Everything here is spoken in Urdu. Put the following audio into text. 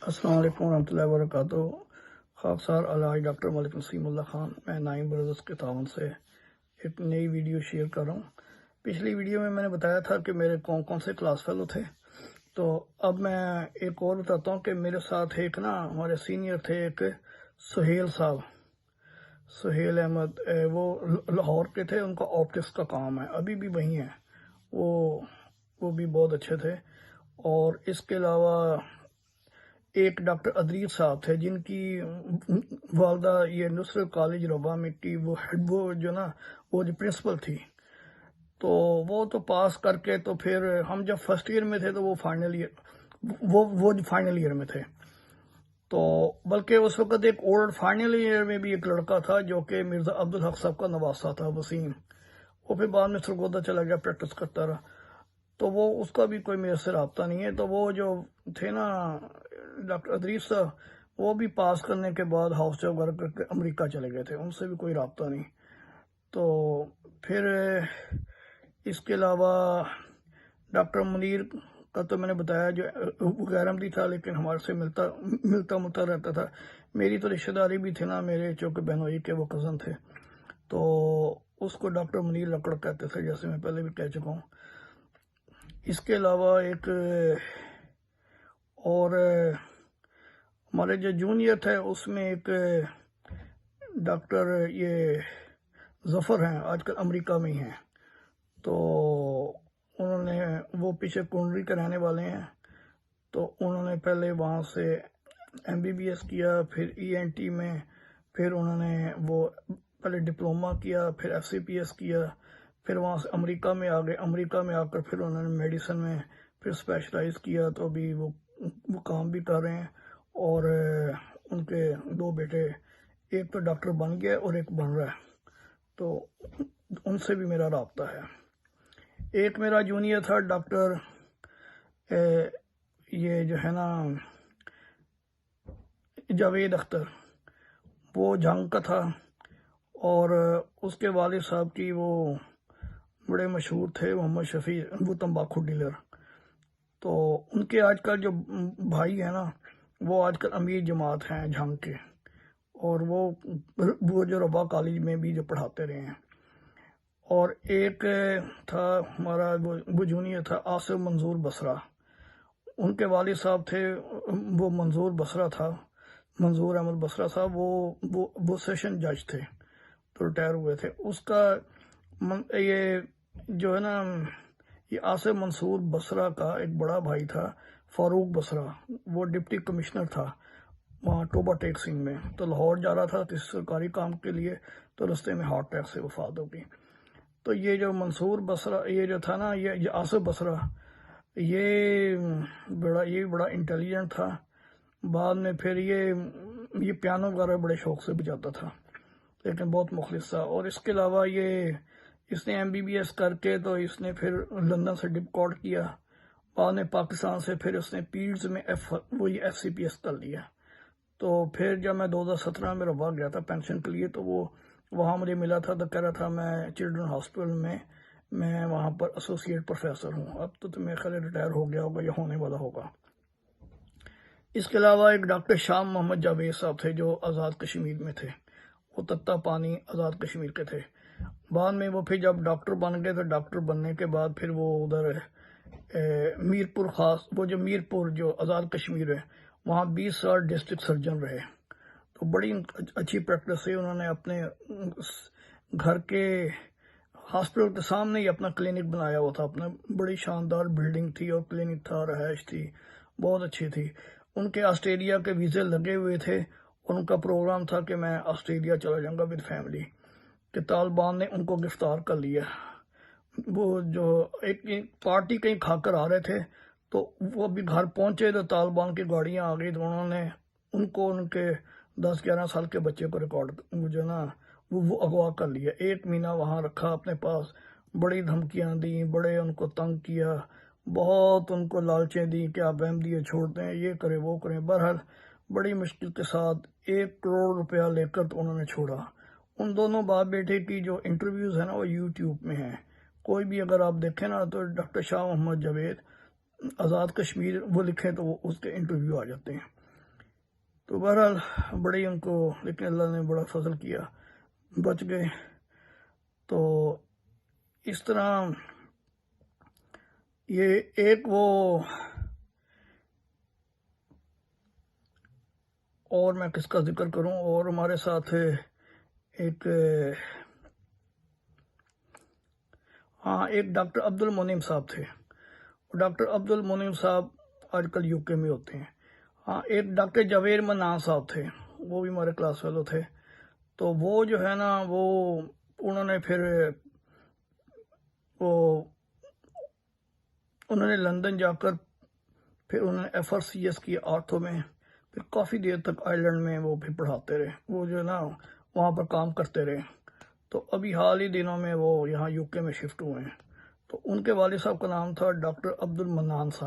السلام علیکم ورحمۃ اللہ وبرکاتہ۔ خاکسار علاج ڈاکٹر ملک نسیم اللہ خان، میں نائم بردرز کے تعاون سے ایک نئی ویڈیو شیئر کر رہا ہوں۔ پچھلی ویڈیو میں نے بتایا تھا کہ میرے کون کون سے کلاس فیلو تھے، تو اب میں ایک اور بتاتا ہوں کہ میرے ساتھ ایک ہمارے سینئر تھے، ایک سہیل صاحب، سہیل احمد، وہ لاہور کے تھے، ان کا آپٹکس کا کام ہے، ابھی بھی وہیں ہیں وہ بھی بہت اچھے تھے۔ اور اس کے علاوہ ایک ڈاکٹر ادریس صاحب تھے، جن کی والدہ یہ نصرت کالج ربا میں کی وہ جو پرنسپل تھی، تو وہ تو پاس کر کے، تو پھر ہم جب فرسٹ ایئر میں تھے تو وہ فائنل ایئر میں تھے، تو بلکہ اس وقت ایک اور فائنل ایئر میں بھی ایک لڑکا تھا جو کہ مرزا عبدالحق صاحب کا نواسہ تھا، وسیم، وہ پھر بعد میں سرگودا چلا گیا، پریکٹس کرتا رہا، تو وہ اس کا بھی کوئی میرے سے رابطہ نہیں ہے۔ تو وہ جو تھے ڈاکٹر ادریس صاحب، وہ بھی پاس کرنے کے بعد ہاؤس جاب ورک کر کے امریکہ چلے گئے تھے، ان سے بھی کوئی رابطہ نہیں۔ تو پھر اس کے علاوہ ڈاکٹر منیر کا تو میں نے بتایا، جو غیر عملی تھا لیکن ہمارے سے ملتا رہتا تھا۔ میری تو رشتہ داری بھی تھے میرے چونکہ بہنوئی کے وہ کزن تھے، تو اس کو ڈاکٹر منیر لکڑ کہتے تھے، جیسے میں پہلے بھی کہہ چکا ہوں۔ اس کے علاوہ ایک اور ہمارے جو جونیئر تھے، اس میں ایک ڈاکٹر یہ ظفر ہیں، آج کل امریکہ میں ہی ہیں، تو انہوں نے وہ پیچھے کنڈری کے رہنے والے ہیں، تو انہوں نے پہلے وہاں سے MBBS کیا، پھر ENT میں، پھر انہوں نے وہ پہلے ڈپلومہ کیا، پھر FCPS کیا، پھر وہاں سے امریکہ میں آ گئے، امریکہ میں آ کر پھر انہوں نے میڈیسن میں پھر اسپیشلائز کیا، تو ابھی وہ کام بھی کر رہے ہیں، اور ان کے 2 بیٹے، ایک تو ڈاکٹر بن گیا اور ایک بن رہا ہے، تو ان سے بھی میرا رابطہ ہے۔ ایک میرا جونیئر تھا ڈاکٹر یہ جو ہے جاوید اختر، وہ جنگ کا تھا، اور اس کے والد صاحب کی وہ بڑے مشہور تھے، محمد شفیع، وہ تمباکو ڈیلر، تو ان کے آج کل جو بھائی ہیں وہ آج کل امیر جماعت ہیں جھنگ کے، اور وہ جو ربا کالج میں بھی جو پڑھاتے رہے ہیں۔ اور ایک تھا ہمارا وہ جونیئر تھا آصف منظور بصرہ، ان کے والد صاحب تھے، وہ منظور بصرہ تھا، منظور احمد بصرہ صاحب، وہ سیشن جج تھے، تو ریٹائر ہوئے تھے۔ اس کا یہ جو ہے یہ آصف منصور بصرہ کا ایک بڑا بھائی تھا فاروق بصرہ، وہ ڈپٹی کمشنر تھا وہاں ٹوبا ٹیک سنگھ میں، تو لاہور جا رہا تھا کسی سرکاری کام کے لیے، تو رستے میں ہارٹ اٹیک سے وفات ہو گئی۔ تو یہ جو منصور بصرہ یہ جو تھا یہ آصف بصرہ، یہ بڑا انٹیلیجنٹ تھا، بعد میں پھر یہ پیانو وغیرہ بڑے شوق سے بجاتا تھا، لیکن بہت مخلص تھا۔ اور اس کے علاوہ اس نے MBBS کر کے تو اس نے پھر لندن سے ڈپ کارڈ کیا، بعد میں پاکستان سے پھر اس نے پیڈز میں FCPS کر لیا۔ تو پھر جب میں 2017 میں ربا گیا تھا پینشن کے لیے، تو وہ وہاں مجھے ملا تھا، تو کہہ رہا تھا میں چلڈرن ہاسپٹل میں وہاں پر ایسوسیٹ پروفیسر ہوں، اب تو میرے خیال ریٹائر ہو گیا ہوگا یا ہونے والا ہوگا۔ اس کے علاوہ ایک ڈاکٹر شاہ محمد جاوید صاحب تھے، جو آزاد کشمیر میں تھے، وہ تتہ پانی آزاد کشمیر کے تھے۔ بعد میں وہ پھر جب ڈاکٹر بن گئے، تو ڈاکٹر بننے کے بعد پھر وہ ادھر میرپور خاص، وہ جو میرپور جو آزاد کشمیر ہے، وہاں 20 سال ڈسٹرکٹ سرجن رہے، تو بڑی اچھی پریکٹس سے انہوں نے اپنے گھر کے ہاسپٹل کے سامنے ہی اپنا کلینک بنایا ہوا تھا، اپنا بڑی شاندار بلڈنگ تھی اور کلینک تھا، رہائش تھی، بہت اچھی تھی۔ ان کے آسٹریلیا کے ویزے لگے ہوئے تھے، اور ان کا پروگرام تھا کہ میں آسٹریلیا چلا جاؤں گا ود فیملی، کہ طالبان نے ان کو گرفتار کر لیا۔ وہ جو ایک پارٹی کہیں کھا کر آ رہے تھے، تو وہ ابھی گھر پہنچے تو طالبان کی گاڑیاں آ گئی، تو انہوں نے ان کے 10-11 سال کے بچے کو وہ اغوا کر لیا، 1 مہینہ وہاں رکھا اپنے پاس، بڑی دھمکیاں دیں، بڑے ان کو تنگ کیا، بہت ان کو لالچیں دی کہ آپ احمدیہ چھوڑ دیں، یہ کریں وہ کریں، بہرحال بڑی مشکل کے ساتھ 1 کروڑ روپیہ لے کر تو انہوں نے چھوڑا۔ ان دونوں باپ بیٹے کی جو انٹرویوز ہیں وہ YouTube میں ہیں، کوئی بھی اگر آپ دیکھیں تو ڈاکٹر شاہ محمد جاوید آزاد کشمیر وہ لکھیں تو وہ اس کے انٹرویو آ جاتے ہیں۔ تو بہرحال بڑے ان کو، لیکن اللہ نے بڑا فضل کیا، بچ گئے۔ تو اس طرح یہ ایک وہ، اور میں کس کا ذکر کروں، اور ہمارے ساتھ ایک ایک ڈاکٹر عبد المنعم صاحب تھے۔ ڈاکٹر عبد المنعم صاحب آج کل یو کے میں ہوتے ہیں۔ ایک ڈاکٹر جاوید منان صاحب تھے، وہ بھی ہمارے کلاس فیلو تھے۔ تو وہ جو ہے نا، وہ انہوں نے پھر انہوں نے لندن جا کر پھر انہوں نے FRCS کی آرتھو میں، پھر کافی دیر تک آئرلینڈ میں وہ پھر پڑھاتے رہے، وہ جو ہے نا وہاں پر کام کرتے رہے۔ تو ابھی حال ہی دنوں میں وہ یہاں UK میں شفٹ ہوئے ہیں۔ تو ان کے والد صاحب کا نام تھا ڈاکٹر عبد المنان صاحب۔